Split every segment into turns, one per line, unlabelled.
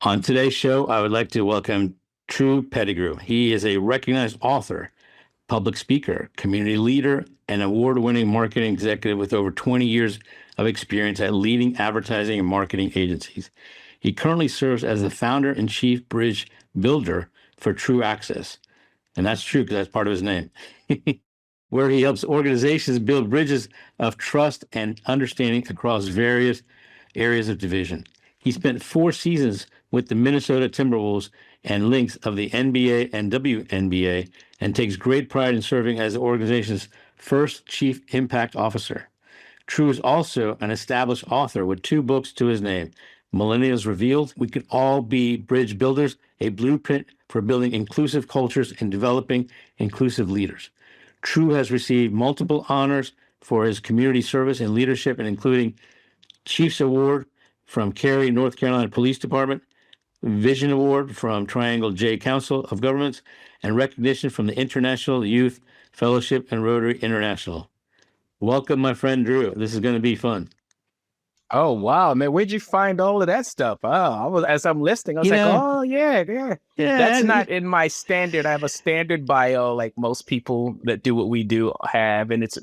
On today's show, I would like to welcome Tru Pettigrew. He is a recognized author, public speaker, community leader, and award-winning marketing executive with over 20 years of experience at leading advertising and marketing agencies. He currently serves as the founder and chief bridge builder for Tru Access. And that's true because that's part of his name, where he helps organizations build bridges of trust and understanding across various areas of division. He spent 4 seasons with the Minnesota Timberwolves and Lynx of the NBA and WNBA and takes great pride in serving as the organization's first chief impact officer. Tru is also an established author with 2 books to his name, Millennials Revealed, We Could All Be Bridge Builders, a blueprint for building inclusive cultures and developing inclusive leaders. Tru has received multiple honors for his community service and leadership, and including Chiefs Award from Cary, North Carolina Police Department, Vision Award from Triangle J Council of Governments, and recognition from the International Youth Fellowship and Rotary International. Welcome, my friend Drew. This is going to be fun.
Oh, wow, man. Where'd you find all of that stuff? As I'm listening, I was oh, yeah. That's not in my standard. I have a standard bio like most people that do what we do have, and it's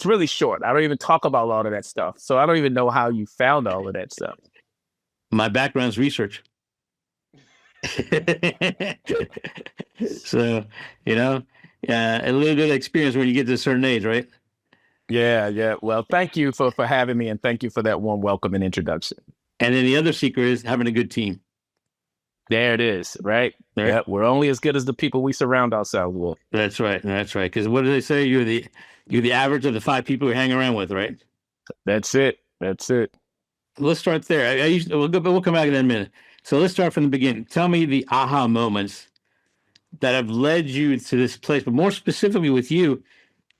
really short. I don't even talk about a lot of that stuff. So I don't even know how you found all of that stuff.
My background's research. So, a little bit of experience when you get to a certain age, right?
Yeah. Well, thank you for having me, and thank you for that warm welcome and introduction.
And then the other secret is having a good team.
There it is, right? Yeah, we're only as good as the people we surround ourselves with.
That's right. Because what do they say? You're the average of the 5 people you hang around with, right?
That's it.
Let's start there. We'll come back in a minute. So let's start from the beginning. Tell me the aha moments that have led you to this place, but more specifically with you,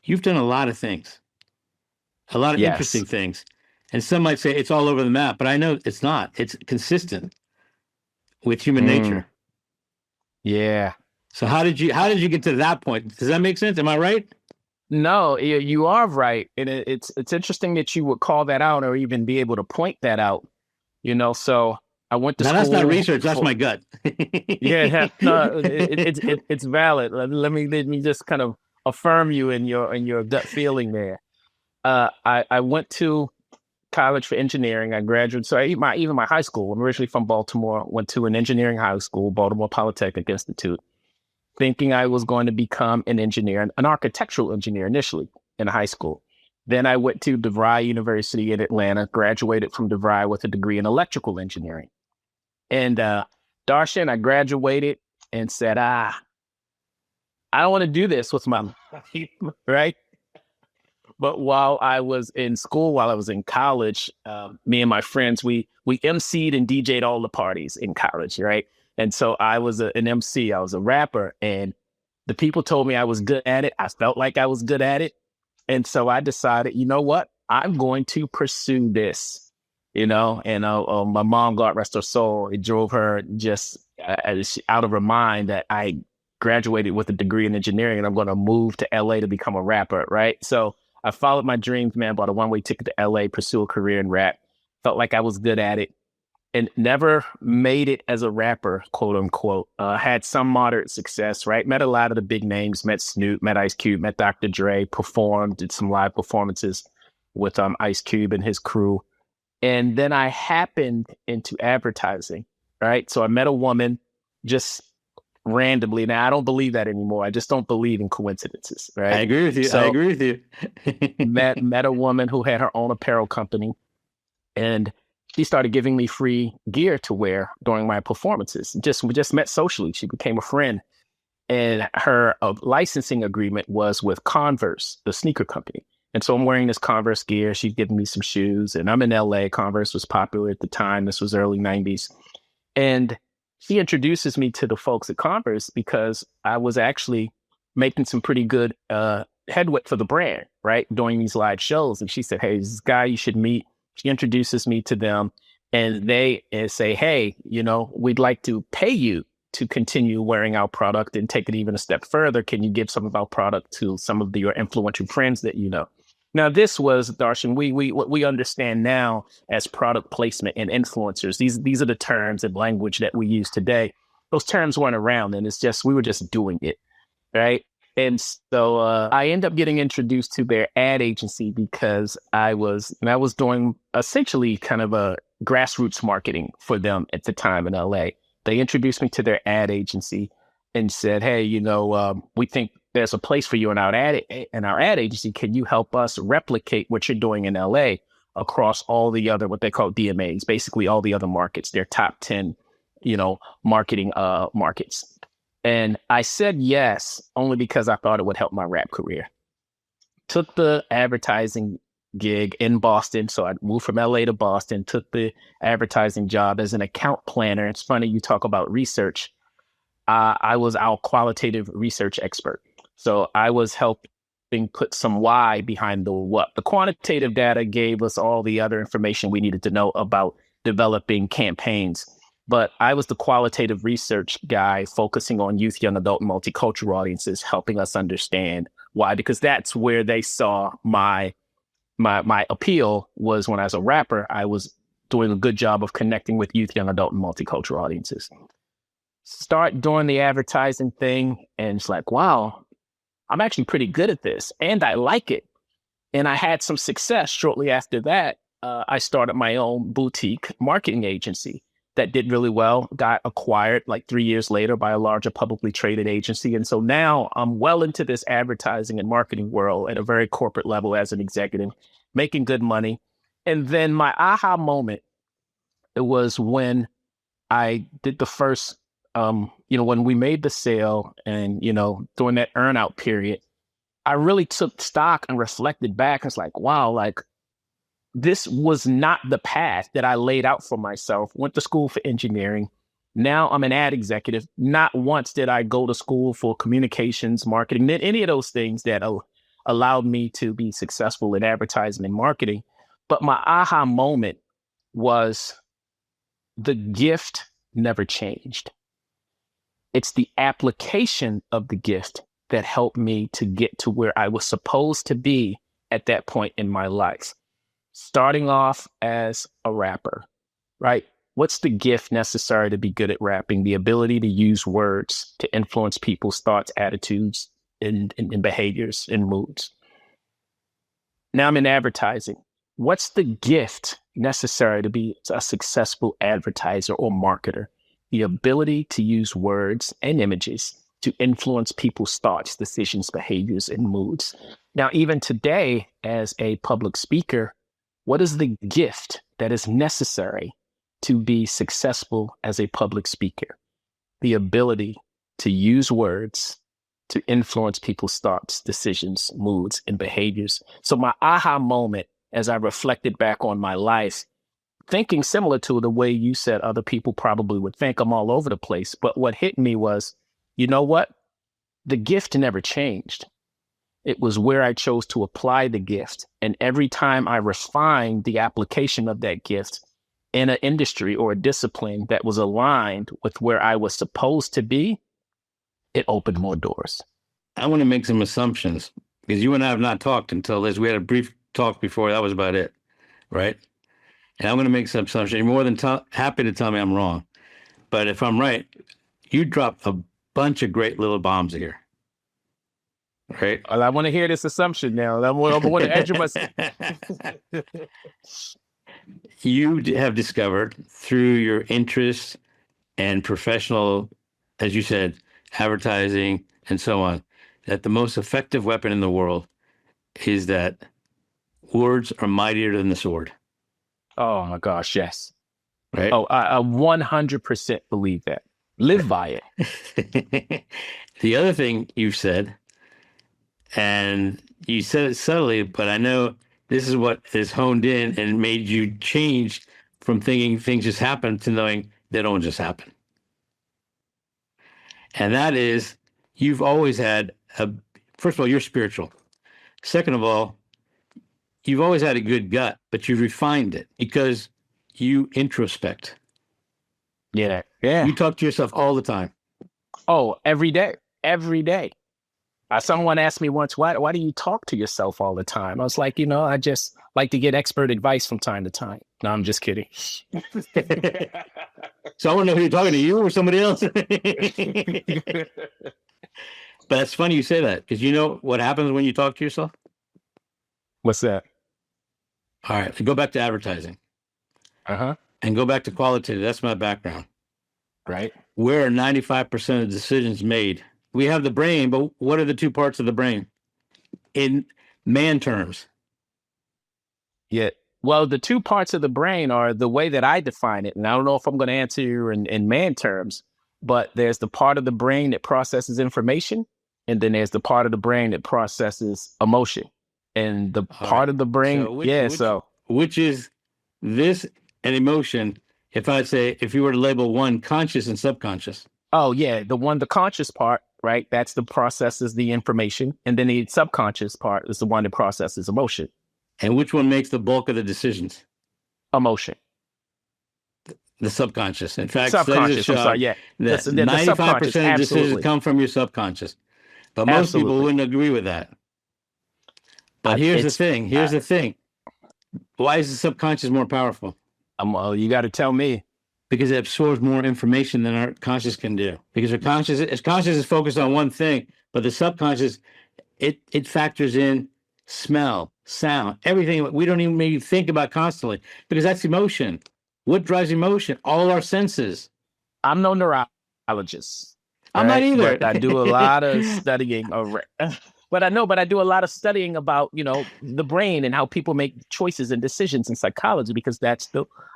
you've done a lot of things, a lot of interesting things. And some might say it's all over the map, but I know it's not. It's consistent with human nature.
Yeah.
So how did you get to that point? Does that make sense? Am I right?
No, you are right. And it's interesting that you would call that out or even be able to point that out, so I went to school.
That's not research. That's my gut.
Yeah, no, it's valid. Let me just kind of affirm you in your gut feeling there. I went to college for engineering. I graduated. So even my high school, I'm originally from Baltimore, went to an engineering high school, Baltimore Polytechnic Institute, thinking I was going to become an engineer, an architectural engineer initially in high school. Then I went to DeVry University in Atlanta, graduated from DeVry with a degree in electrical engineering. And Darshan, I graduated and said, I don't want to do this with my life, right? But while I was in school, while I was in college, me and my friends, we emceed and DJ'd all the parties in college, right? And so I was an MC, I was a rapper, and the people told me I was good at it. I felt like I was good at it. And so I decided, you know what? I'm going to pursue this, and my mom, God rest her soul, it drove her just out of her mind that I graduated with a degree in engineering and I'm going to move to LA to become a rapper, right? So I followed my dreams, man, bought a one-way ticket to LA, pursue a career in rap, felt like I was good at it. And never made it as a rapper, quote unquote. Had some moderate success, right? Met a lot of the big names, met Snoop, met Ice Cube, met Dr. Dre, performed, did some live performances with Ice Cube and his crew. And then I happened into advertising, right? So I met a woman just randomly. Now, I don't believe that anymore. I just don't believe in coincidences, right?
I agree with you.
So,
you.
met a woman who had her own apparel company, and she started giving me free gear to wear during my performances. We just met socially. She became a friend. And her licensing agreement was with Converse, the sneaker company. And so I'm wearing this Converse gear. She's giving me some shoes. And I'm in LA. Converse was popular at the time. This was early 90s. And she introduces me to the folks at Converse because I was actually making some pretty good headway for the brand, right? During these live shows. And she said, hey, this guy you should meet. She introduces me to them, and they say, hey, we'd like to pay you to continue wearing our product and take it even a step further. Can you give some of our product to some of your influential friends that you know? Now, this was, Darshan, what we understand now as product placement and influencers. These are the terms and language that we use today. Those terms weren't around, and it's just we were just doing it, right? And so I end up getting introduced to their ad agency because I was doing essentially kind of a grassroots marketing for them at the time in LA. They introduced me to their ad agency and said, "Hey, we think there's a place for you in our ad agency. Can you help us replicate what you're doing in LA across all the other what they call DMAs, basically all the other markets, their top 10, marketing markets?" And I said yes, only because I thought it would help my rap career. Took the advertising gig in Boston. So I moved from LA to Boston, took the advertising job as an account planner. It's funny you talk about research. I was our qualitative research expert. So I was helping put some why behind the what. The quantitative data gave us all the other information we needed to know about developing campaigns. But I was the qualitative research guy focusing on youth, young adult, and multicultural audiences, helping us understand why, because that's where they saw my appeal was when I was a rapper, I was doing a good job of connecting with youth, young adult, and multicultural audiences. Start doing the advertising thing, and it's like, wow, I'm actually pretty good at this, and I like it. And I had some success shortly after that. I started my own boutique marketing agency that did really well, got acquired like 3 years later by a larger publicly traded agency. And so now I'm well into this advertising and marketing world at a very corporate level as an executive, making good money. And then my aha moment, it was when I did the first, when we made the sale and, during that earn out period, I really took stock and reflected back. It's like, wow, like this was not the path that I laid out for myself. Went to school for engineering. Now I'm an ad executive. Not once did I go to school for communications, marketing, any of those things that allowed me to be successful in advertising and marketing. But my aha moment was the gift never changed. It's the application of the gift that helped me to get to where I was supposed to be at that point in my life. Starting off as a rapper, right? What's the gift necessary to be good at rapping? The ability to use words to influence people's thoughts, attitudes, and behaviors and moods. Now I'm in advertising. What's the gift necessary to be a successful advertiser or marketer? The ability to use words and images to influence people's thoughts, decisions, behaviors, and moods. Now, even today, as a public speaker, what is the gift that is necessary to be successful as a public speaker? The ability to use words to influence people's thoughts, decisions, moods, and behaviors. So my aha moment, as I reflected back on my life, thinking similar to the way you said other people probably would think, I'm all over the place. But what hit me was, you know what? The gift never changed. It was where I chose to apply the gift. And every time I refined the application of that gift in an industry or a discipline that was aligned with where I was supposed to be, it opened more doors.
I want to make some assumptions because you and I have not talked until this. We had a brief talk before. That was about it, right? And I'm going to make some assumptions. You're more than happy to tell me I'm wrong. But if I'm right, you dropped a bunch of great little bombs here. Right.
Well, I want to hear this assumption now. I want to edge myself.
You have discovered through your interests and professional, as you said, advertising and so on, that the most effective weapon in the world is that words are mightier than the sword.
Oh my gosh, yes.
Right.
Oh, I 100% believe that. Live by it.
The other thing you've said, and you said it subtly, but I know this is what is honed in and made you change from thinking things just happen to knowing they don't just happen. And that is, you've always had first of all, you're spiritual. Second of all, you've always had a good gut, but you've refined it because you introspect.
Yeah. Yeah.
You talk to yourself all the time.
Oh, every day. Every day. Someone asked me once, why do you talk to yourself all the time? I was like, I just like to get expert advice from time to time. No, I'm just kidding.
So I want to know who you're talking to, you or somebody else. But that's funny you say that, because you know what happens when you talk to yourself?
What's that?
All right, go back to advertising.
Uh-huh.
And go back to qualitative. That's my background.
Right.
Where are 95% of decisions made? We have the brain, but what are the two parts of the brain in man terms?
Yeah. Well, the two parts of the brain are the way that I define it. And I don't know if I'm going to answer you in man terms, but there's the part of the brain that processes information. And then there's the part of the brain that processes emotion. And the part of the brain,
which is this and emotion? If you were to label one conscious and subconscious.
Oh yeah, the conscious part, right? That's the processes the information, and then the subconscious part is the one that processes emotion.
And which one makes the bulk of the decisions?
Emotion.
The subconscious. In fact,
subconscious. I'm sorry. Yeah,
the 95% of decisions come from your subconscious, but most people wouldn't agree with that. But here's the thing. Why is the subconscious more powerful?
You got to tell me.
Because it absorbs more information than our conscious can do. Because our conscious is focused on one thing, but the subconscious, it factors in smell, sound, everything we don't even maybe think about constantly, because that's emotion. What drives emotion? All our senses.
I'm no neurologist.
I'm not either.
But I do a lot of studying. But I do a lot of studying about, the brain and how people make choices and decisions in psychology, because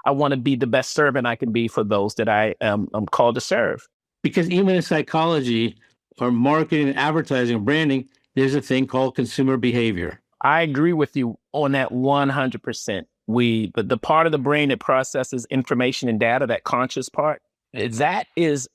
I want to be the best servant I can be for those that I'm called to serve.
Because even in psychology or marketing and advertising and branding, there's a thing called consumer behavior.
I agree with you on that 100%. But the part of the brain that processes information and data, that conscious part, that is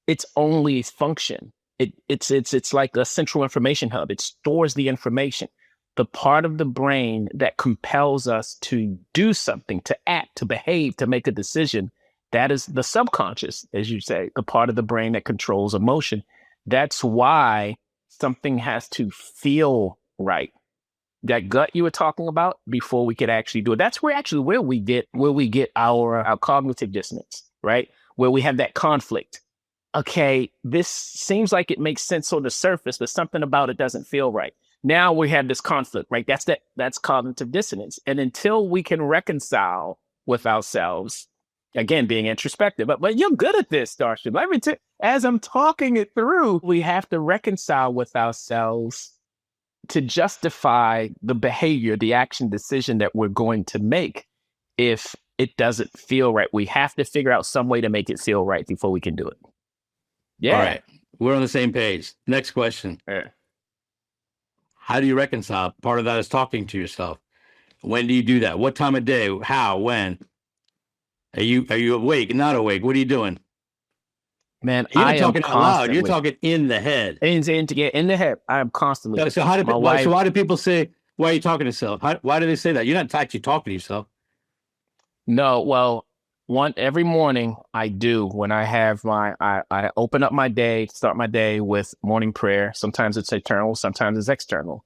its only function. It's like a central information hub. It stores the information. The part of the brain that compels us to do something, to act, to behave, to make a decision, that is the subconscious, as you say, the part of the brain that controls emotion. That's why something has to feel right. That gut you were talking about before we could actually do it. That's where we get our cognitive dissonance, right? Where we have that conflict. Okay, this seems like it makes sense on the surface, but something about it doesn't feel right. Now we have this conflict, right? That's cognitive dissonance. And until we can reconcile with ourselves, again, being introspective, but you're good at this, Darshan. As I'm talking it through, we have to reconcile with ourselves to justify the behavior, the action decision that we're going to make. If it doesn't feel right, we have to figure out some way to make it feel right before we can do it. Yeah.
All right. We're on the same page. Next question.
Yeah.
How do you reconcile? Part of that is talking to yourself. When do you do that? What time of day? How? When? Are you awake? Not awake? What are you doing?
Man,
you're not talking out loud. You're talking in the head.
In the head. I am constantly.
So why do people say, why are you talking to yourself? Why do they say that? You're not actually talking to yourself.
No, well, every morning I do, when I have I open up my day, start my day with morning prayer. Sometimes it's internal, sometimes it's external.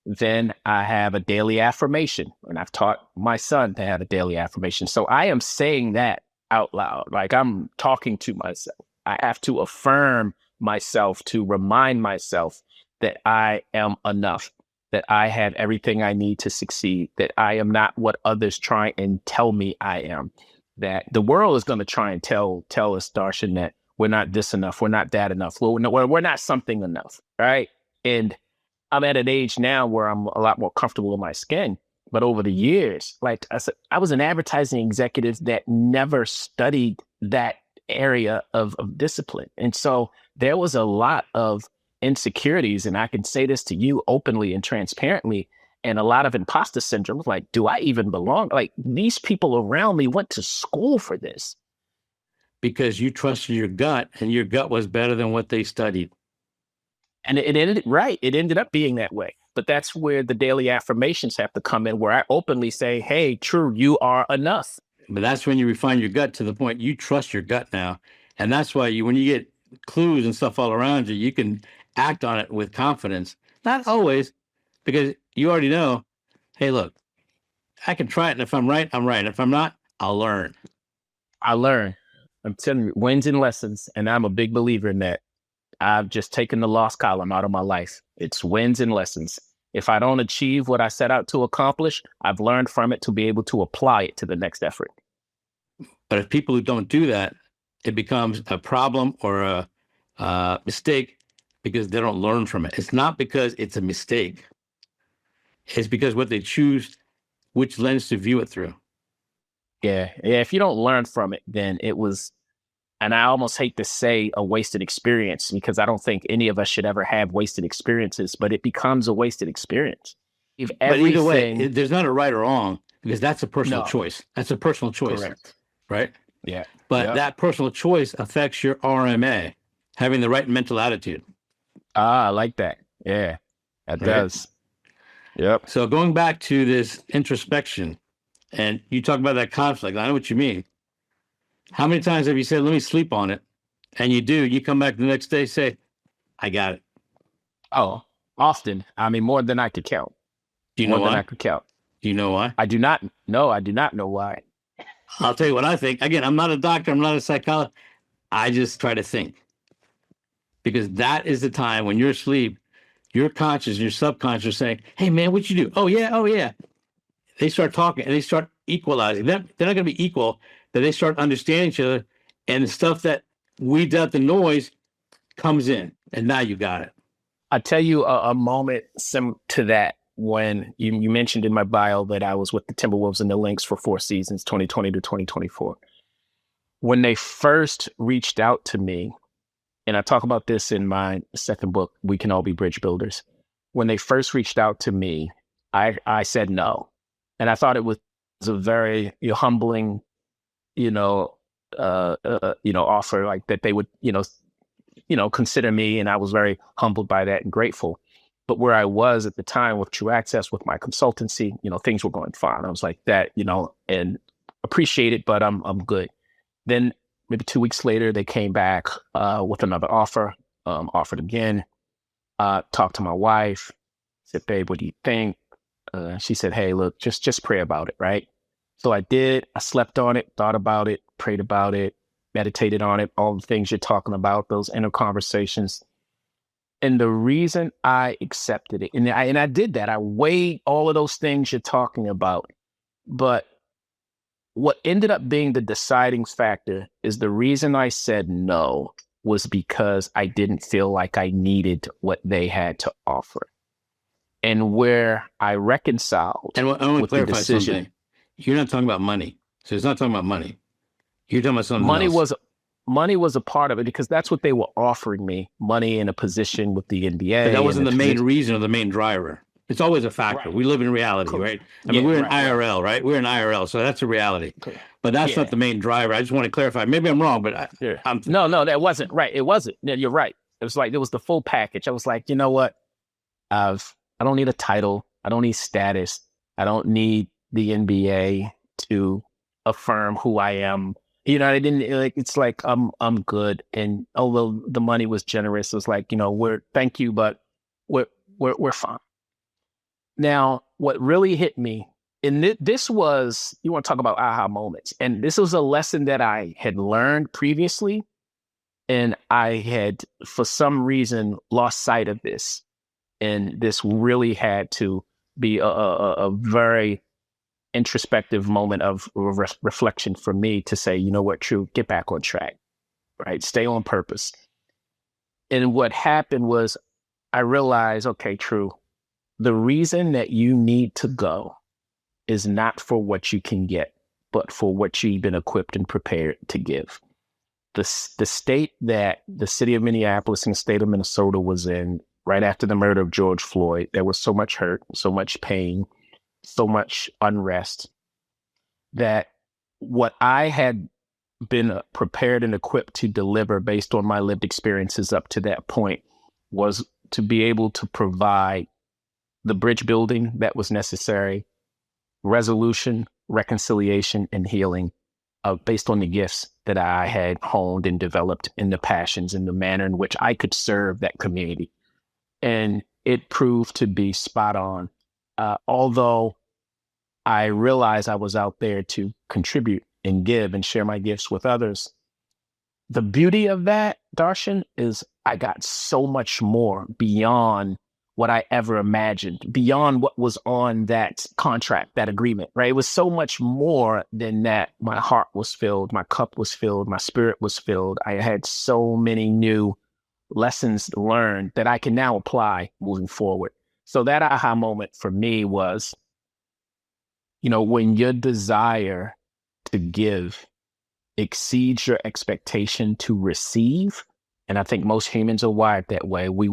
Then I have a daily affirmation, and I've taught my son to have a daily affirmation. So I am saying that out loud, like I'm talking to myself. I have to affirm myself, to remind myself that I am enough, that I have everything I need to succeed, that I am not what others try and tell me I am. That the world is going to try and tell us, Darshan, that we're not this enough, we're not that enough, we're not something enough, right? And I'm at an age now where I'm a lot more comfortable in my skin. But over the years, like I said, I was an advertising executive that never studied that area of discipline. And so there was a lot of insecurities, and I can say this to you openly and transparently, and a lot of imposter syndrome. Like, do I even belong? Like, these people around me went to school for this.
Because you trusted your gut, and your gut was better than what they studied.
And it ended up being that way. But that's where the daily affirmations have to come in, where I openly say, hey, Tru, you are enough.
But that's when you refine your gut to the point you trust your gut now. And that's why when you get clues and stuff all around you, you can act on it with confidence. Not always, because you already know, hey, look, I can try it. And if I'm right, I'm right. And if I'm not, I'll learn.
I learn. I'm telling you, wins and lessons. And I'm a big believer in that. I've just taken the loss column out of my life. It's wins and lessons. If I don't achieve what I set out to accomplish, I've learned from it to be able to apply it to the next effort.
But if people who don't do that, it becomes a problem or a mistake because they don't learn from it. It's not because it's a mistake. It's because what they choose, which lens to view it through.
Yeah. If you don't learn from it, then it was, and I almost hate to say a wasted experience, because I don't think any of us should ever have wasted experiences, but it becomes a wasted experience. If
But either way,
everything,
there's not a right or wrong, because that's a personal
No.
choice. That's a personal choice,
correct.
right?
Yeah.
But
Yep.
that personal choice affects your RMA, having the right mental attitude.
I like that. Yeah, that
Right.
does. Yep.
So going back to this introspection, and you talk about that conflict, I know what you mean. How many times have you said, let me sleep on it? And you do, you come back the next day, say, I got it.
Oh, often. I mean, more than I could count.
Do you know
More than I
why?
could count.
Do you know why?
I do not know. I do not know why.
I'll tell you what I think. Again, I'm not a doctor. I'm not a psychologist. I just try to think. Because that is the time when you're asleep, your conscious and your subconscious saying, hey, man, what you do? Oh, yeah. Oh, yeah. They start talking and they start equalizing. They're not going to be equal, but they start understanding each other. And the stuff that weeds out the noise comes in. And now you got it.
I tell you a moment similar to that when you mentioned in my bio that I was with the Timberwolves and the Lynx for 4 seasons, 2020 to 2024. When they first reached out to me, and I talk about this in my second book, We Can All Be Bridge Builders. When they first reached out to me, I said no. And I thought it was a very humbling, offer, like that they would, consider me. And I was very humbled by that and grateful. But where I was at the time with Tru Access, with my consultancy, things were going fine. I was like that, and appreciate it, but I'm good. Then maybe 2 weeks later, they came back with another offer, offered again, talked to my wife, said, babe, what do you think? She said, hey, look, just pray about it, right? So I did. I slept on it, thought about it, prayed about it, meditated on it, all the things you're talking about, those inner conversations. And the reason I accepted it, and I did that, I weighed all of those things you're talking about. But what ended up being the deciding factor is the reason I said no was because I didn't feel like I needed what they had to offer. And where I reconciled
And I want to
with the
clarify
decision,
something. You're not talking about money. So it's not talking about money. You're talking about something else.
money was a part of it, because that's what they were offering me, money in a position with the NBA.
But that wasn't the
and
main reason or the main driver. It's always a factor.
Right.
We live in reality,
Cool.
right? I mean,
Yeah,
we're in
right,
IRL, right? We're in IRL, so that's a reality.
Okay.
But that's
Yeah.
not the main driver. I just want to clarify. Maybe I'm wrong, but
Yeah.
I'm
No, that wasn't right. It wasn't. Yeah, you're right. It was like, it was the full package. I was like, you know what? I don't need a title. I don't need status. I don't need the NBA to affirm who I am. I didn't like. It's like I'm good. And although the money was generous, it was like, thank you, but we're fine. Now, what really hit me, and this was, you want to talk about aha moments, and this was a lesson that I had learned previously, and I had, for some reason, lost sight of this. And this really had to be a very introspective moment of reflection for me to say, you know what, Tru, get back on track, right? Stay on purpose. And what happened was I realized, okay, Tru, the reason that you need to go is not for what you can get, but for what you've been equipped and prepared to give. The state that the city of Minneapolis and the state of Minnesota was in right after the murder of George Floyd, there was so much hurt, so much pain, so much unrest, that what I had been prepared and equipped to deliver based on my lived experiences up to that point was to be able to provide the bridge building that was necessary, resolution, reconciliation, and healing based on the gifts that I had honed and developed, in the passions, in the manner in which I could serve that community. And it proved to be spot on. Although I realized I was out there to contribute and give and share my gifts with others. The beauty of that, Darshan, is I got so much more beyond what I ever imagined, beyond what was on that contract, that agreement, right? It was so much more than that. My heart was filled, my cup was filled, my spirit was filled. I had so many new lessons learned that I can now apply moving forward. So that aha moment for me was, when your desire to give exceeds your expectation to receive. And I think most humans are wired that way. We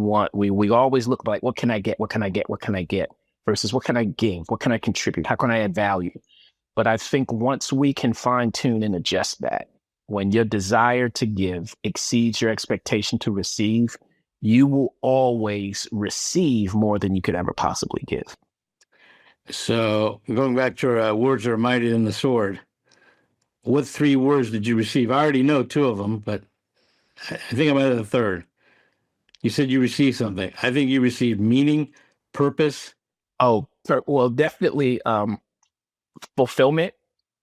always look like, what can I get? What can I get? What can I get? Versus what can I give? What can I contribute? How can I add value? But I think once we can fine tune and adjust that, when your desire to give exceeds your expectation to receive, you will always receive more than you could ever possibly give.
So going back to words are mightier than the sword. What 3 words did you receive? I already know 2 of them, but I think I might have the third. You said you received something. I think you received meaning, purpose.
Oh, well, definitely fulfillment,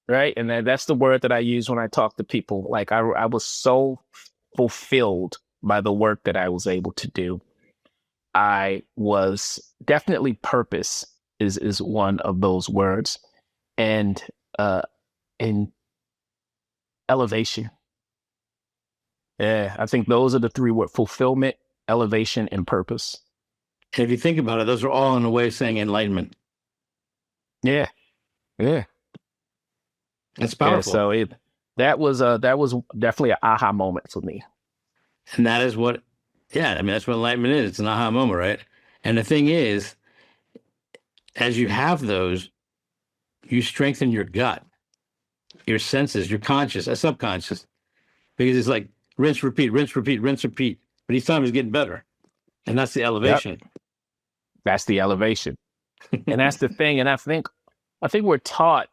right? And that's the word that I use when I talk to people. Like I was so fulfilled by the work that I was able to do. I was definitely purpose is one of those words, and in elevation. Yeah, I think those are the 3 words: fulfillment, elevation, and purpose.
And if you think about it, those are all in a way saying enlightenment.
Yeah, yeah.
That's powerful.
Yeah, so that was definitely an aha moment for me.
And that is what, that's what enlightenment is. It's an aha moment, right? And the thing is, as you have those, you strengthen your gut, your senses, your conscious, subconscious, because it's like rinse, repeat, rinse, repeat, rinse, repeat. But each time it's getting better. And that's the elevation.
Yep. That's the elevation. And that's the thing. And I think we're taught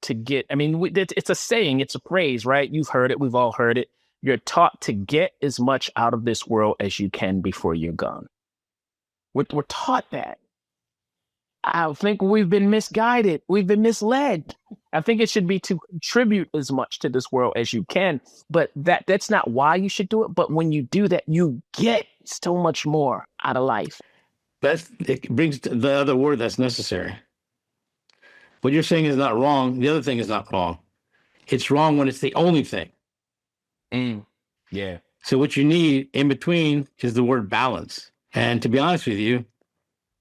to get, it's a saying, it's a phrase, right? You've heard it. We've all heard it. You're taught to get as much out of this world as you can before you're gone. We're taught that. I think we've been misguided. We've been misled. I think it should be to contribute as much to this world as you can, but that's not why you should do it. But when you do that, you get so much more out of life.
It brings the other word that's necessary. What you're saying is not wrong. The other thing is not wrong. It's wrong when it's the only thing.
Yeah.
So what you need in between is the word balance. And to be honest with you,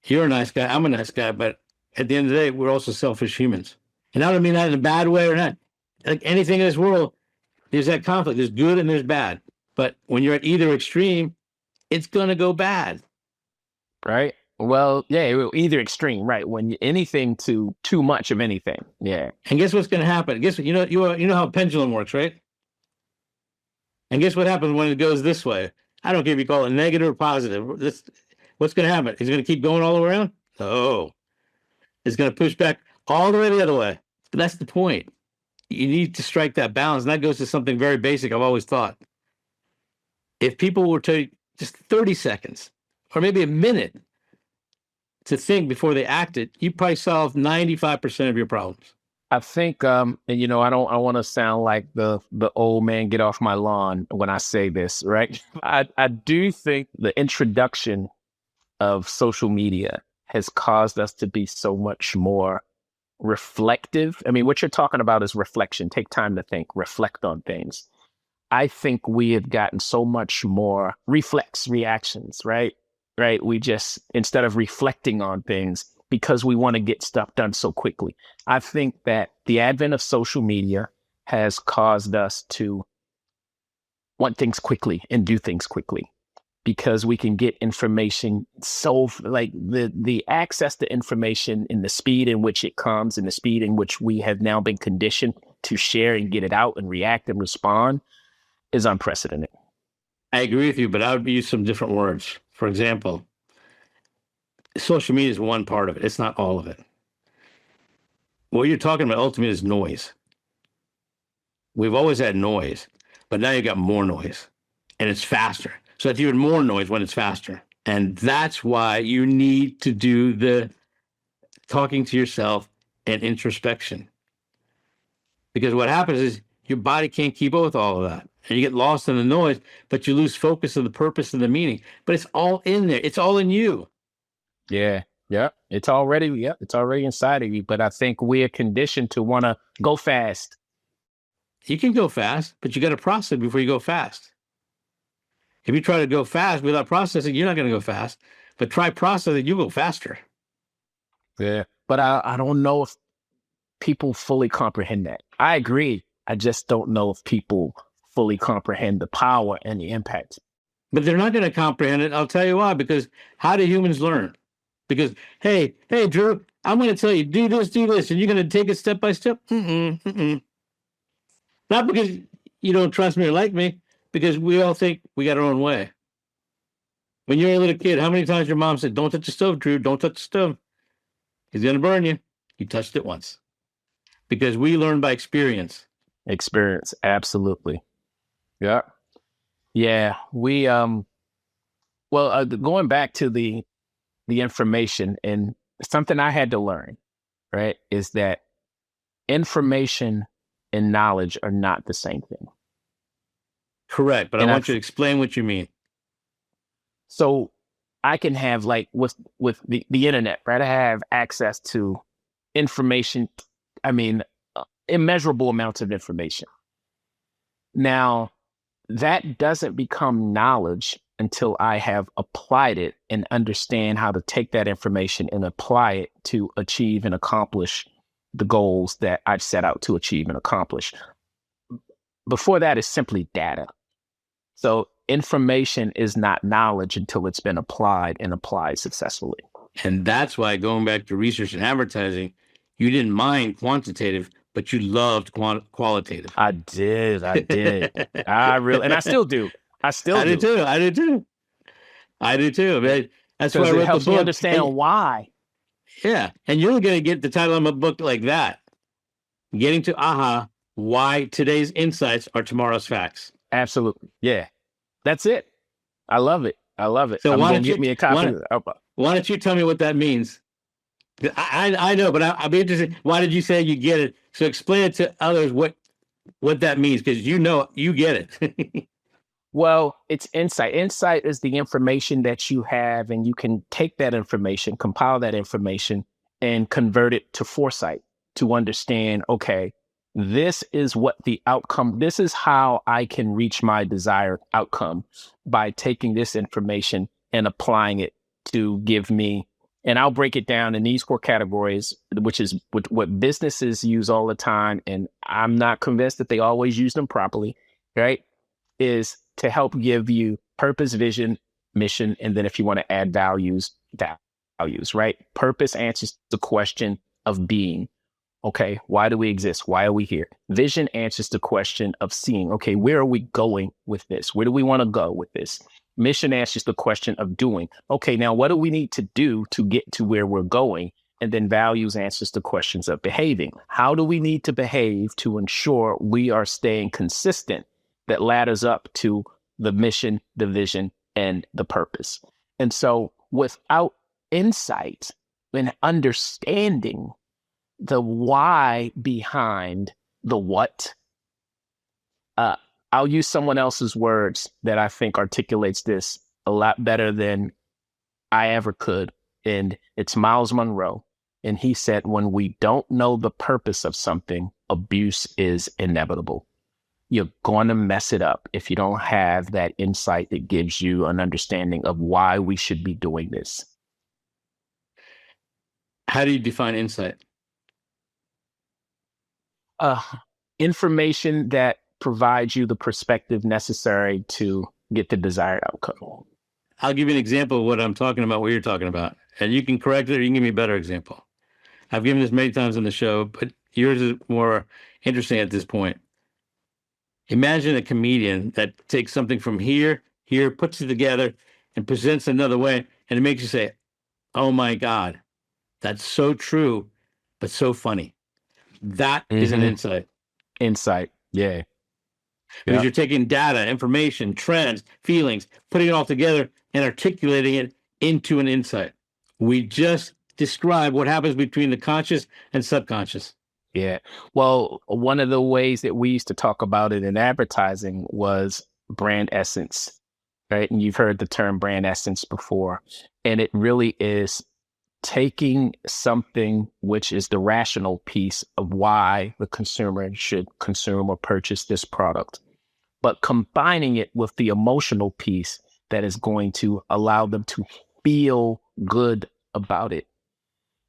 you're a nice guy. I'm a nice guy. But at the end of the day, we're also selfish humans. And I don't mean that in a bad way or not. Like anything in this world, there's that conflict. There's good and there's bad. But when you're at either extreme, it's going to go bad.
Right. Well, yeah, either extreme, right? When anything to too much of anything. Yeah.
And guess what's going to happen? Guess what? You know how a pendulum works, right? And guess what happens when it goes this way? I don't care if you call it negative or positive. What's going to happen? It's going to keep going all the way around? No. It's going to push back all the way the other way. But that's the point. You need to strike that balance. And that goes to something very basic I've always thought. If people were to just 30 seconds or maybe a minute to think before they acted, you probably solve 95% of your problems.
I think, and I want to sound like the old man get off my lawn when I say this, right? I do think the introduction of social media has caused us to be so much more reflective. What you're talking about is reflection. Take time to think, reflect on things. I think we have gotten so much more reflex reactions, right? Right. We just, instead of reflecting on things, because we want to get stuff done so quickly. I think that the advent of social media has caused us to want things quickly and do things quickly, because we can get information so, like, the access to information and the speed in which it comes and the speed in which we have now been conditioned to share and get it out and react and respond is unprecedented.
I agree with you, but I would use some different words. For example, social media is one part of it. It's not all of it. What you're talking about ultimately is noise. We've always had noise, but now you got more noise and it's faster. So it's even more noise when it's faster. And that's why you need to do the talking to yourself and introspection. Because what happens is your body can't keep up with all of that. And you get lost in the noise, but you lose focus of the purpose and the meaning. But it's all in there. It's all in you.
Yeah. Yeah. It's already inside of you. But I think we're conditioned to want to go fast.
You can go fast, but you got to process before you go fast. If you try to go fast without processing, you're not going to go fast. But try processing, you go faster.
Yeah. But I don't know if people fully comprehend that. I agree. I just don't know if people fully comprehend the power and the impact.
But they're not going to comprehend it. I'll tell you why. Because how do humans learn? Because, hey, Drew, I'm going to tell you, do this, and you're going to take it step by step. Not because you don't trust me or like me, because we all think we got our own way. When you're a little kid, how many times your mom said, "Don't touch the stove, Drew, don't touch the stove. He's going to burn you." You touched it once. Because we learn by experience.
Experience, absolutely. Yeah. Yeah. We going back to the information, and something I had to learn, right, is that information and knowledge are not the same thing.
Correct, but I want you to explain what you mean.
So I can have, like, with the internet, right? I have access to information. I mean, immeasurable amounts of information. Now, that doesn't become knowledge until I have applied it and understand how to take that information and apply it to achieve and accomplish the goals that I've set out to achieve and accomplish. Before that is simply data. So information is not knowledge until it's been applied and applied successfully.
And that's why, going back to research and advertising, you didn't mind quantitative, but you loved qualitative.
I did. I really, and I still do. I do
too. I do too. But that's why I wrote
it helps
the book.
Me understand why.
Yeah. And you're going to get the title of a book like that. Getting to why today's insights are tomorrow's facts.
Absolutely. Yeah. That's it. I love it.
So
why don't you get me a copy?
Why don't you tell me what that means? I know, but I'll be interested. Why did you say you get it? So explain it to others what that means, because you get it.
Well, it's insight. Insight is the information that you have, and you can take that information, compile that information, and convert it to foresight to understand, okay, this is what the outcome, this is how I can reach my desired outcome by taking this information and applying it to give me, and I'll break it down in these 4 categories, which is what businesses use all the time. And I'm not convinced that they always use them properly, right? Is to help give you purpose, vision, mission, and then if you want to add values, right? Purpose answers the question of being. Okay, why do we exist? Why are we here? Vision answers the question of seeing. Okay, where are we going with this? Where do we want to go with this? Mission answers the question of doing. Okay, now what do we need to do to get to where we're going? And then values answers the questions of behaving. How do we need to behave to ensure we are staying consistent that ladders up to the mission, the vision, and the purpose? And so without insight and understanding the why behind the what, I'll use someone else's words that I think articulates this a lot better than I ever could. And it's Miles Monroe. And he said, when we don't know the purpose of something, abuse is inevitable. You're going to mess it up if you don't have that insight that gives you an understanding of why we should be doing this.
How do you define insight?
Information that provides you the perspective necessary to get the desired outcome.
I'll give you an example of what I'm talking about, what you're talking about. And you can correct it or you can give me a better example. I've given this many times on the show, but yours is more interesting at this point. Imagine a comedian that takes something from here, puts it together, and presents another way, and it makes you say, "Oh my God, that's so true, but so funny." That is an insight.
Insight, yeah.
because
Yep.
you're taking data, information, trends, feelings, putting it all together and articulating it into an insight. We just describe what happens between the conscious and subconscious.
Yeah. Well, one of the ways that we used to talk about it in advertising was brand essence, right? And you've heard the term brand essence before. And it really is taking something which is the rational piece of why the consumer should consume or purchase this product, but combining it with the emotional piece that is going to allow them to feel good about it.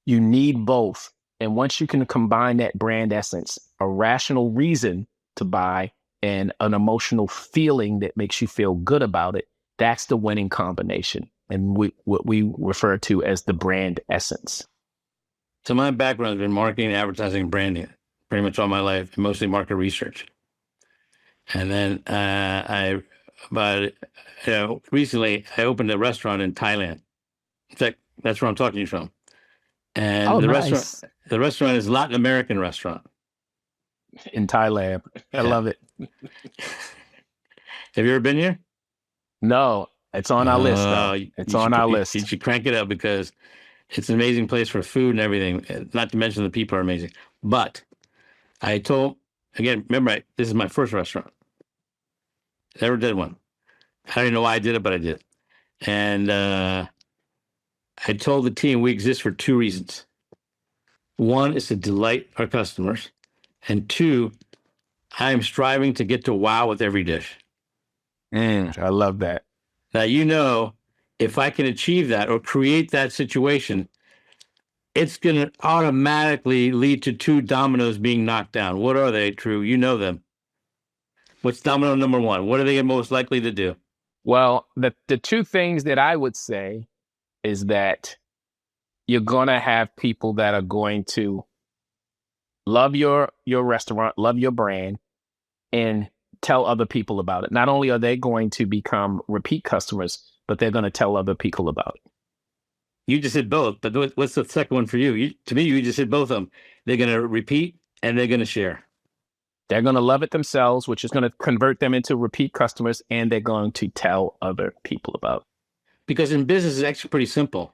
You need both. And once you can combine that brand essence, a rational reason to buy, and an emotional feeling that makes you feel good about it, that's the winning combination. And what we refer to as the brand essence.
So my background has been marketing, advertising, and branding pretty much all my life, mostly market research. And then recently I opened a restaurant in Thailand. In fact, that's where I'm talking to you from. And
Oh,
the
nice.
restaurant is Latin American restaurant.
In Thailand. I love it.
Have you ever been here?
No, it's on our list, though.
You
It's on our list.
You should crank it up because it's an amazing place for food and everything. Not to mention the people are amazing. But I told, again, remember, this is my first restaurant. Never did one. I don't even know why I did it, but I did. And I told the team we exist for two reasons. One is to delight our customers. And two, I am striving to get to wow with every dish.
I love that.
Now, if I can achieve that or create that situation, it's going to automatically lead to two dominoes being knocked down. What are they, Tru? You know them. What's domino number one? What are they most likely to do?
Well, the two things that I would say is that you're going to have people that are going to love your restaurant, love your brand, and tell other people about it. Not only are they going to become repeat customers, but they're going to tell other people about it.
You just said both, but what's the second one for you? To me, you just said both of them. They're going to repeat and they're going to share.
They're going to love it themselves, which is going to convert them into repeat customers, and they're going to tell other people about it.
Because in business, it's actually pretty simple.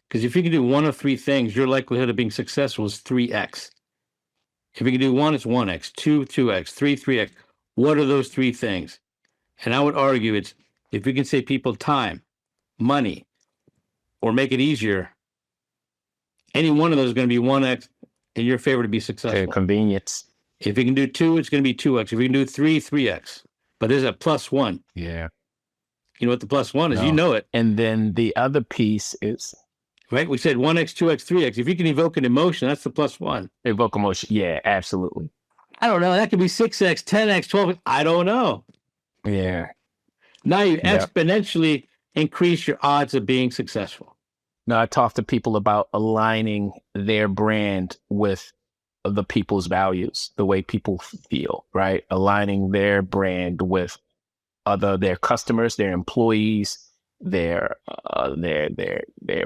Because if you can do one of three things, your likelihood of being successful is 3x. If you can do one, it's 1x, two, 2x, three, 3x. What are those three things? And I would argue it's if you can save people time, money, or make it easier, any one of those is going to be 1x in your favor to be successful.
Convenience.
If you can do two, it's going to be 2x. If you can do three, 3x. But there's a plus one.
Yeah.
You know what the plus one is?
No.
You know it.
And then the other piece is...
Right? We said 1x, 2x, 3x. If you can evoke an emotion, that's the plus one.
Evoke emotion. Yeah, absolutely.
I don't know. That could be 6x, 10x, 12x. I don't know.
Yeah.
Now you exponentially increase your odds of being successful.
Now, I talk to people about aligning their brand with the people's values, the way people feel, right? Aligning their brand with their customers, their employees, their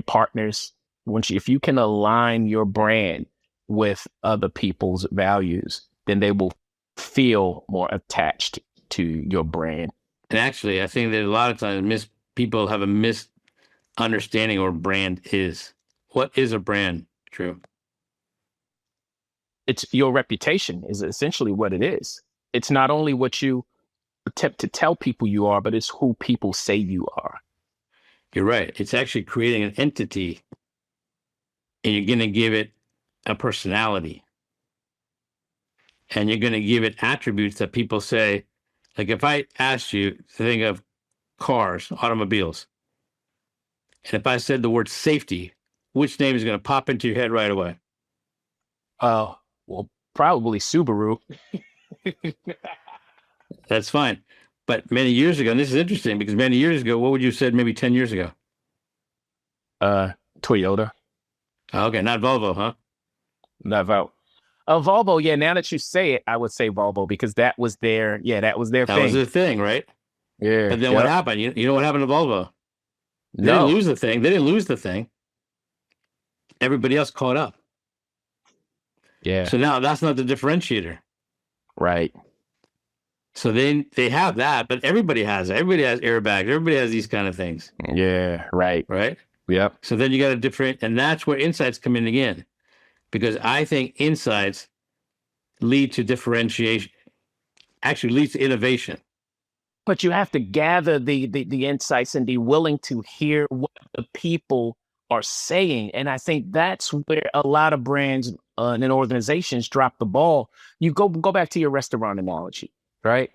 partners. If you can align your brand with other people's values, then they will feel more attached to your brand.
And actually, I think that a lot of times people have a misunderstanding of what brand is. What is a brand, Tru?
It's your reputation is essentially what it is. It's not only what you attempt to tell people you are, but it's who people say you are.
You're right. It's actually creating an entity, and you're going to give it a personality. And you're going to give it attributes that people say, like if I asked you to think of cars, automobiles, and if I said the word safety, which name is going to pop into your head right away?
Well, probably Subaru.
That's fine. But many years ago, and this is interesting because many years ago, what would you have said maybe 10 years ago?
Toyota.
Okay, not Volvo, huh?
Not Volvo. Volvo, yeah, now that you say it, I would say Volvo because that was their thing.
That was their thing, right?
Yeah.
But then what happened? You know what happened to Volvo? They didn't lose the thing. They didn't lose the thing. Everybody else caught up.
Yeah.
So now that's not the differentiator.
Right.
So they have that, but everybody has it. Everybody has airbags. Everybody has these kind of things.
Yeah, right.
Right.
Yep.
So then you got to different, and that's where insights come in again, because I think insights lead to differentiation, actually leads to innovation.
But you have to gather the insights and be willing to hear what the people are saying. And I think that's where a lot of brands and organizations drop the ball. You go back to your restaurant analogy, right?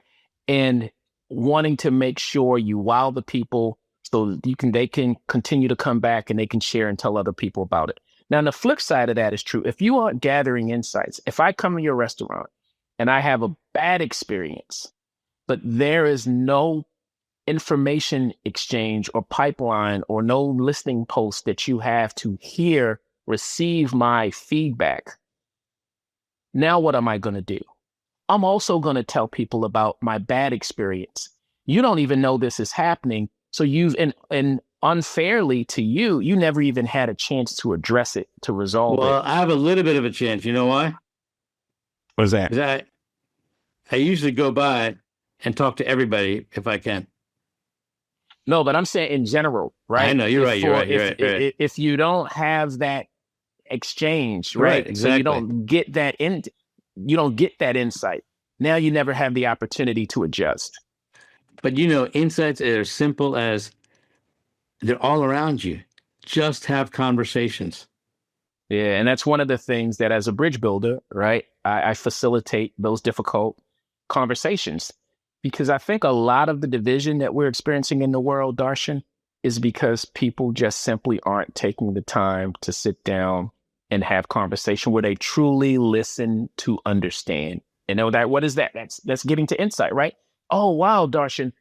And wanting to make sure you wow the people so they can continue to come back and they can share and tell other people about it. Now, the flip side of that is true. If you aren't gathering insights, if I come to your restaurant and I have a bad experience, but there is no information exchange or pipeline or no listening post that you have to receive my feedback. Now, what am I going to do? I'm also going to tell people about my bad experience. You don't even know this is happening. So and unfairly to you, you never even had a chance to address it, to resolve it.
Well, I have a little bit of a chance. You know why?
What is that?
Because I usually go by and talk to everybody if I can.
No, but I'm saying in general, right?
I know, you're right.
If you don't have that exchange, right?
Exactly.
So you don't get that insight. Now you never have the opportunity to adjust.
But insights are as simple as they're all around you. Just have conversations.
Yeah, and that's one of the things that as a bridge builder, right, I facilitate those difficult conversations, because I think a lot of the division that we're experiencing in the world, Darshan, is because people just simply aren't taking the time to sit down and have conversation where they truly listen to understand. And know that what is that? That's getting to insight, right? Oh, wow, Darshan,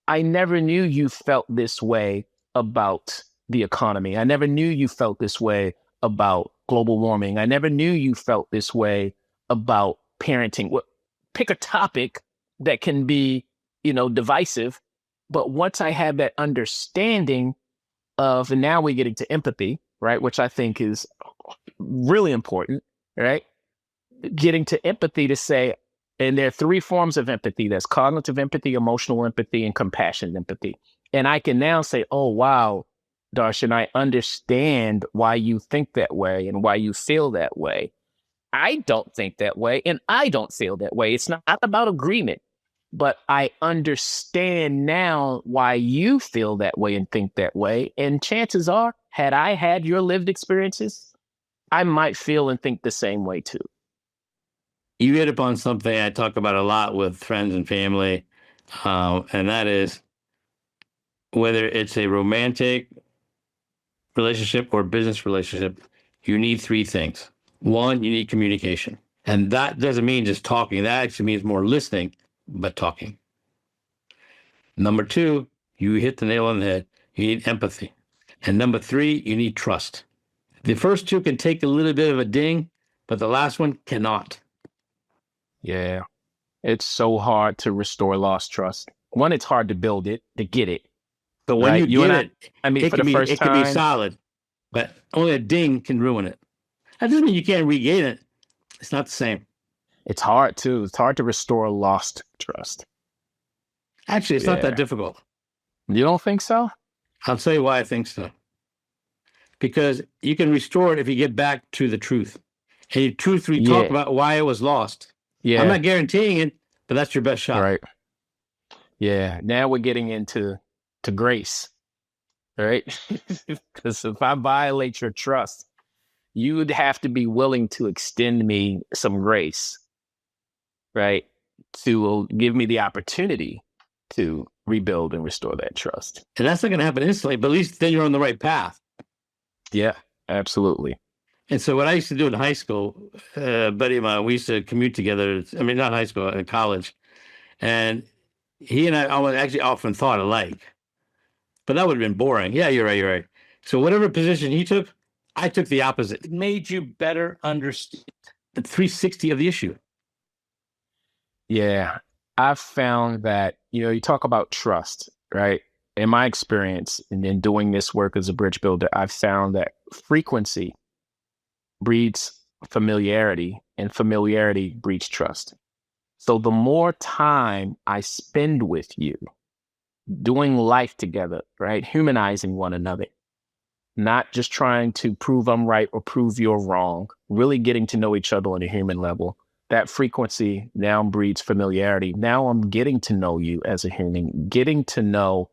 I never knew you felt this way about the economy. I never knew you felt this way about global warming. I never knew you felt this way about parenting. Pick a topic that can be, divisive. But once I have that understanding of, and now we're getting to empathy, right? Which I think is really important, right? Getting to empathy to say, and there are three forms of empathy. That's cognitive empathy, emotional empathy, and compassion empathy. And I can now say, oh, wow, Darshan, I understand why you think that way and why you feel that way. I don't think that way, and I don't feel that way. It's not about agreement, but I understand now why you feel that way and think that way. And chances are, had I had your lived experiences, I might feel and think the same way too.
You hit upon something I talk about a lot with friends and family, and that is whether it's a romantic relationship or business relationship, you need three things. One, you need communication. And that doesn't mean just talking. That actually means more listening, but talking. Number two, you hit the nail on the head. You need empathy. And number three, you need trust. The first two can take a little bit of a ding, but the last one cannot.
Yeah. It's so hard to restore lost trust. One, it's hard to build it, to get it.
But when
right?
you get it,
I mean,
it
for the first time,
it can be solid, but only a ding can ruin it. That doesn't mean you can't regain it. It's not the same.
It's hard too. It's hard to restore lost trust.
Actually, it's not that difficult.
You don't think so?
I'll tell you why I think so. Because you can restore it if you get back to the truth. And you truthfully talk about why it was lost. Yeah. I'm not guaranteeing it, but that's your best shot.
Right. Yeah. Now we're getting into grace. Right? Because if I violate your trust, you would have to be willing to extend me some grace, right? To give me the opportunity to rebuild and restore that trust.
And that's not going to happen instantly, but at least then you're on the right path.
Yeah, absolutely.
And so what I used to do in high school, buddy of mine, we used to commute together. I mean, not high school, in college. And he and I actually often thought alike. But that would have been boring. Yeah, you're right. So whatever position he took, I took the opposite. It made you better understand the 360 of the issue.
Yeah. I've found that, you talk about trust, right? In my experience, and in doing this work as a bridge builder, I've found that frequency breeds familiarity, and familiarity breeds trust. So the more time I spend with you, doing life together, right? Humanizing one another, not just trying to prove I'm right or prove you're wrong, really getting to know each other on a human level. That frequency now breeds familiarity. Now I'm getting to know you as a human, getting to know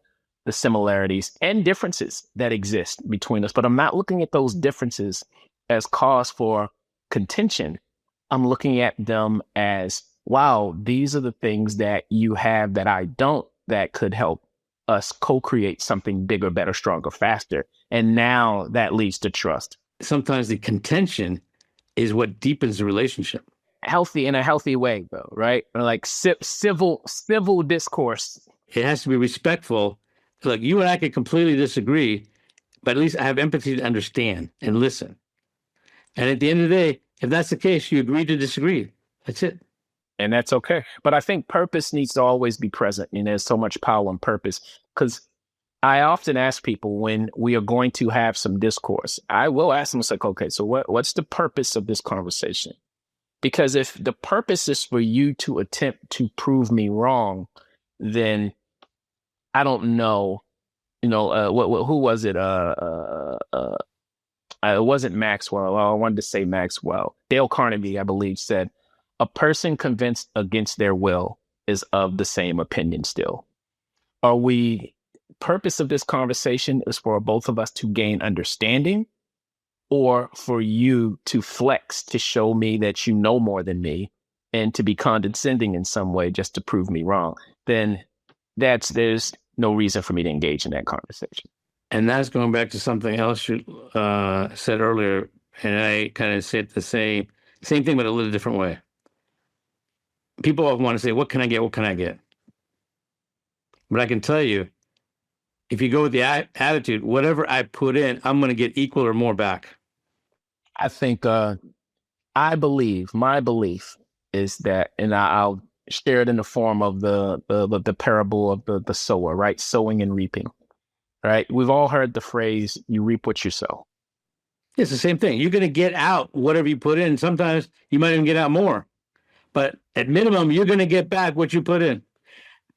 the similarities and differences that exist between us. But I'm not looking at those differences as cause for contention. I'm looking at them as, wow, these are the things that you have that I don't, that could help us co-create something bigger, better, stronger, faster. And now that leads to trust.
Sometimes the contention is what deepens the relationship.
Healthy, in a healthy way, though, right? Like civil discourse.
It has to be respectful. Look, you and I could completely disagree, but at least I have empathy to understand and listen. And at the end of the day, if that's the case, you agree to disagree. That's it.
And that's okay. But I think purpose needs to always be present. And there's so much power in purpose. Because I often ask people when we are going to have some discourse, I will ask them, it's like, okay, so what's the purpose of this conversation? Because if the purpose is for you to attempt to prove me wrong, then I don't know, who was it? It wasn't Maxwell. I wanted to say Maxwell. Dale Carnegie, I believe, said, a person convinced against their will is of the same opinion still. Purpose of this conversation is for both of us to gain understanding, or for you to flex, to show me that you know more than me and to be condescending in some way just to prove me wrong, then there's no reason for me to engage in that conversation.
And that's going back to something else you said earlier, and I kind of said the same thing, but a little different way. People often want to say, what can I get? What can I get? But I can tell you, if you go with the attitude, whatever I put in, I'm going to get equal or more back.
I think, my belief is that, and I'll share it in the form of the parable of the sower, right? Sowing and reaping, right? We've all heard the phrase, you reap what you sow.
It's the same thing. You're going to get out whatever you put in. Sometimes you might even get out more. But at minimum, you're going to get back what you put in.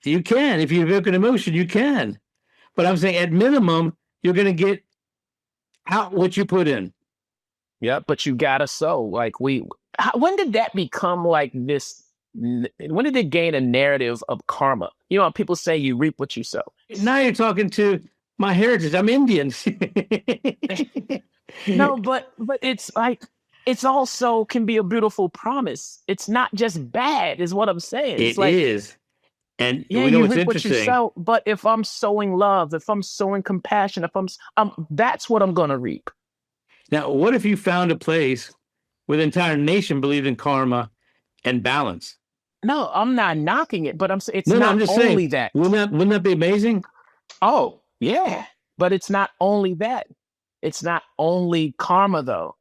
You can. If you evoke an emotion, you can. But I'm saying at minimum, you're going to get out what you put in.
Yeah, but you gotta sow. Like when did that become like this? When did it gain a narrative of karma? You know, people say you reap what you sow.
Now you're talking to my heritage. I'm Indian.
No, but it's like, it's also can be a beautiful promise. It's not just bad, is what I'm saying.
It
it's like,
is. And
yeah,
we know
you
what's
reap what you
interesting.
sow. But if I'm sowing love, if I'm sowing compassion, if that's what I'm gonna reap.
Now, what if you found a place where the entire nation believed in karma and balance?
No, I'm not knocking it, but I'm
I'm just
only
saying,
that.
Wouldn't that be amazing?
Oh, yeah. But it's not only that. It's not only karma, though.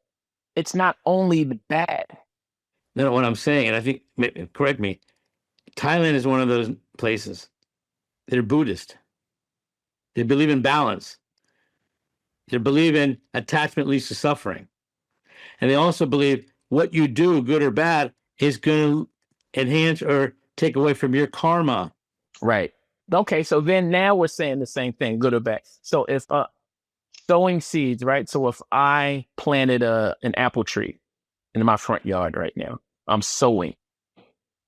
It's not only bad.
No, what I'm saying, and I think, correct me, Thailand is one of those places. They're Buddhist. They believe in balance. They believe in attachment leads to suffering. And they also believe what you do, good or bad, is going to enhance or take away from your karma.
Right. Okay, so then now we're saying the same thing, good or bad. So if sowing seeds, right? So if I planted an apple tree in my front yard right now, I'm sowing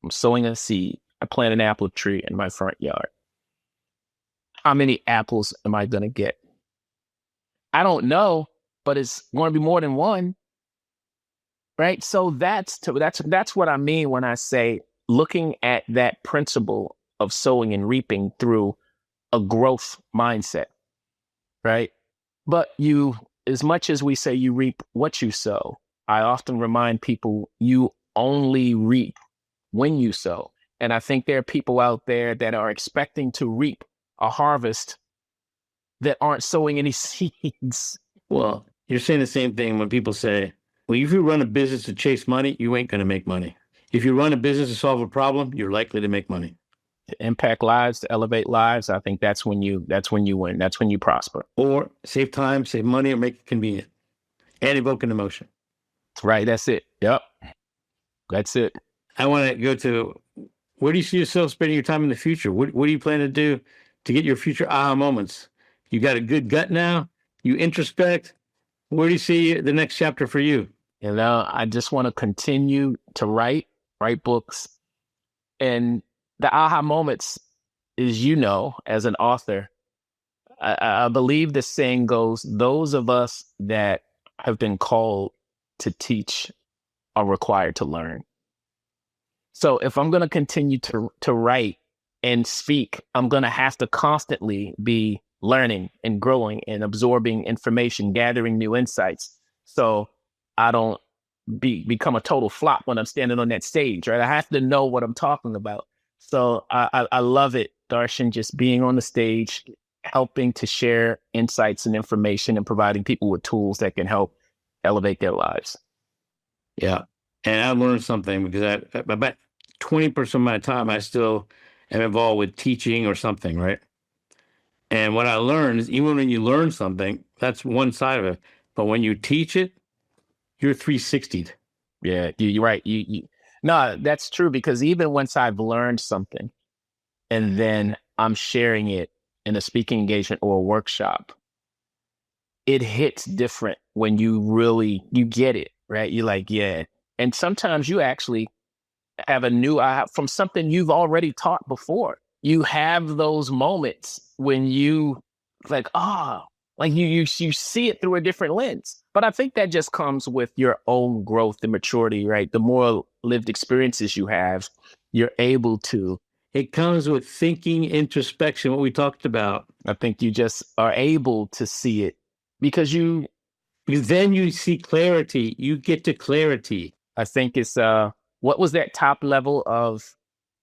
a seed. I plant an apple tree in my front yard. How many apples am I going to get? I don't know, but it's going to be more than one. Right. So that's what I mean when I say looking at that principle of sowing and reaping through a growth mindset. Right. But as much as we say you reap what you sow, I often remind people you only reap when you sow. And I think there are people out there that are expecting to reap a harvest that aren't sowing any seeds.
Well, you're saying the same thing when people say, well, if you run a business to chase money, you ain't going to make money. If you run a business to solve a problem, you're likely to make money.
To impact lives, to elevate lives, I think that's when you win. That's when you prosper.
Or save time, save money, or make it convenient. And evoke an emotion.
Right. That's it. Yep. That's it.
I want to go to Where do you see yourself spending your time in the future? What do you plan to do to get your future aha moments? You got a good gut now? You introspect? Where do you see the next chapter for you?
I just want to continue to write books. And the aha moments is, as an author, I believe the saying goes, those of us that have been called to teach are required to learn. So if I'm going to continue to write and speak, I'm going to have to constantly be learning and growing and absorbing information, gathering new insights. So I don't become a total flop when I'm standing on that stage, right? I have to know what I'm talking about. So I love it, Darshan, just being on the stage, helping to share insights and information and providing people with tools that can help elevate their lives.
Yeah. And I learned something because about 20% of my time, I still am involved with teaching or something, right? And what I learned is even when you learn something, that's one side of it. But when you teach it, you're 360'd.
Yeah, you're right. No, that's true, because even once I've learned something and then I'm sharing it in a speaking engagement or a workshop, it hits different when you get it, right? You're like, yeah. And sometimes you actually have a new aha from something you've already taught before. You have those moments when you like, like you see it through a different lens. But I think that just comes with your own growth and maturity, right? The more lived experiences you have, you're able to.
It comes with thinking, introspection, what we talked about.
I think you just are able to see it because
then you see clarity. You get to clarity.
I think it's what was that top level of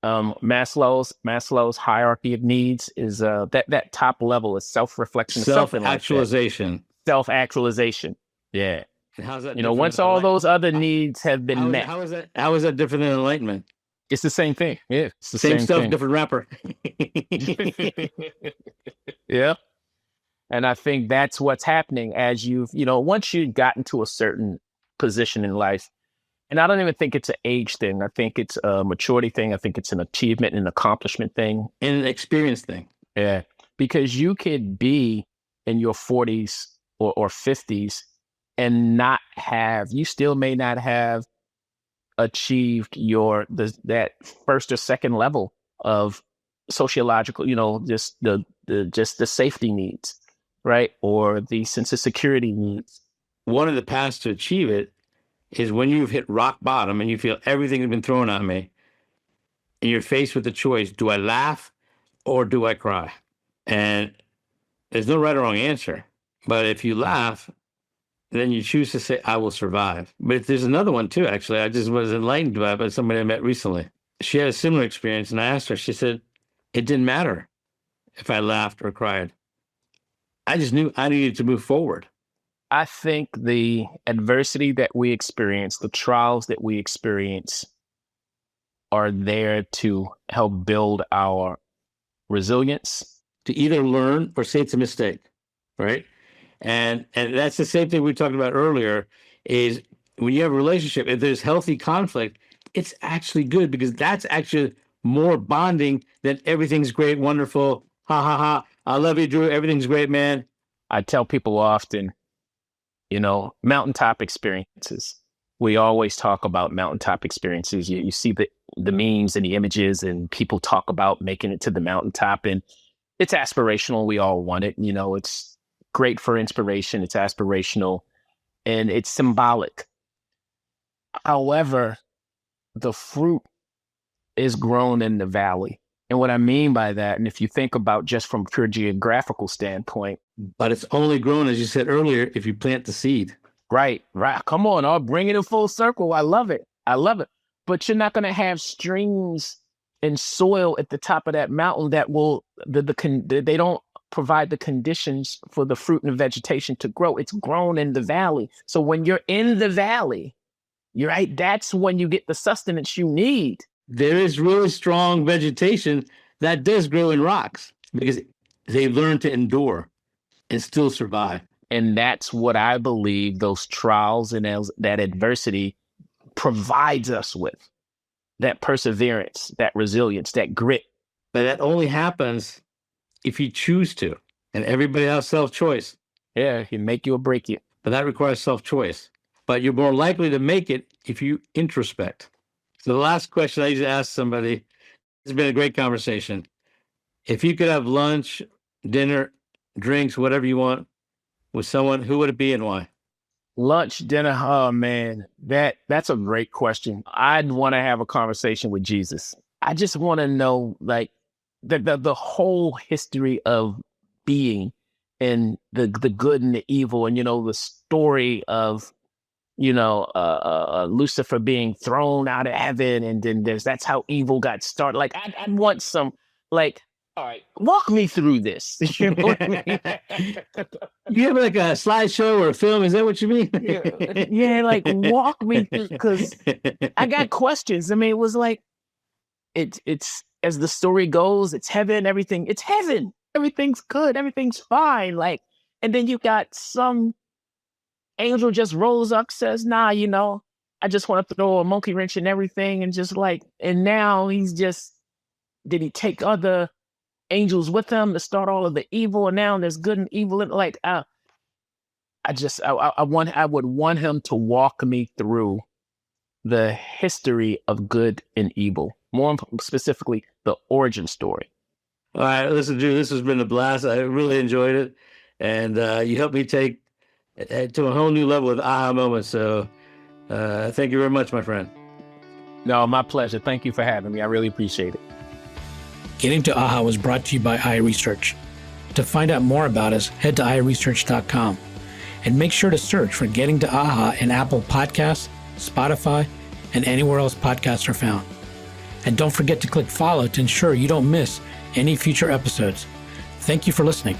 Maslow's hierarchy of needs is that top level is self-reflection,
self-actualization.
Self-actualization. Yeah.
And how's that?
Once all those other needs have been met.
How is that different than enlightenment?
It's the same thing. Yeah. It's the
same stuff,
thing.
Different wrapper.
Yeah. And I think that's what's happening as once you've gotten to a certain position in life. And I don't even think it's an age thing. I think it's a maturity thing. I think it's an achievement and an accomplishment thing.
And an experience thing.
Yeah. Because you could be in your 40s or 50s and you still may not have achieved that first or second level of sociological, just the safety needs, right? Or the sense of security needs.
One of the paths to achieve it is when you've hit rock bottom and you feel everything has been thrown on me and you're faced with the choice, do I laugh or do I cry? And there's no right or wrong answer. But if you laugh, then you choose to say, I will survive. But there's another one too, actually. I just was enlightened by somebody I met recently. She had a similar experience and I asked her, she said, it didn't matter if I laughed or cried. I just knew I needed to move forward.
I think the adversity that we experience, the trials that we experience, are there to help build our resilience.
To either learn or say it's a mistake, right? And that's the same thing we talked about earlier, is when you have a relationship, if there's healthy conflict, it's actually good because that's actually more bonding than everything's great, wonderful, ha, ha, ha. I love you, Drew. Everything's great, man.
I tell people often, mountaintop experiences. We always talk about mountaintop experiences. You see the memes and the images and people talk about making it to the mountaintop, and it's aspirational. We all want it. It's great for inspiration. It's aspirational and it's symbolic. However, the fruit is grown in the valley. And what I mean by that, and if you think about just from pure geographical standpoint.
But it's only grown, as you said earlier, if you plant the seed.
Right. Come on, I'll bring it in full circle. I love it. But you're not going to have streams and soil at the top of that mountain that will, they don't provide the conditions for the fruit and the vegetation to grow. It's grown in the valley. So when you're in the valley, you're right, that's when you get the sustenance you need.
There is really strong vegetation that does grow in rocks because they learn to endure and still survive.
And that's what I believe those trials and that adversity provides us with. that perseverance, that resilience, that grit.
But that only happens if you choose to, and everybody has self-choice.
Yeah, it can make you or break you.
But that requires self-choice. But you're more likely to make it if you introspect. So the last question I usually ask somebody, it's been a great conversation. If you could have lunch, dinner, drinks, whatever you want with someone, who would it be and why?
Lunch, dinner, oh man, that's a great question. I'd want to have a conversation with Jesus. I just want to know, like, the whole history of being and the good and the evil, and the story of Lucifer being thrown out of heaven, and then that's how evil got started. Like, I'd want some, like, all right, walk me through this. You know what I mean?
You have like a slideshow or a film? Is that what you mean?
Yeah, like walk me through, because I got questions. I mean, it was like, it's as the story goes, it's heaven, everything. It's heaven. Everything's good. Everything's fine. Like, and then you got some angel just rolls up, says, nah, I just want to throw a monkey wrench in everything, and just like, and now did he take other angels with him to start all of the evil, and now there's good and evil? And like, I would want him to walk me through the history of good and evil, more specifically, the origin story.
All right, listen, Drew, this has been a blast. I really enjoyed it. And you helped me take it to a whole new level with aha moments. So thank you very much, my friend.
No, my pleasure. Thank you for having me. I really appreciate it.
Getting to AHA was brought to you by iResearch. To find out more about us, head to iResearch.com and make sure to search for Getting to AHA in Apple Podcasts, Spotify, and anywhere else podcasts are found. And don't forget to click follow to ensure you don't miss any future episodes. Thank you for listening.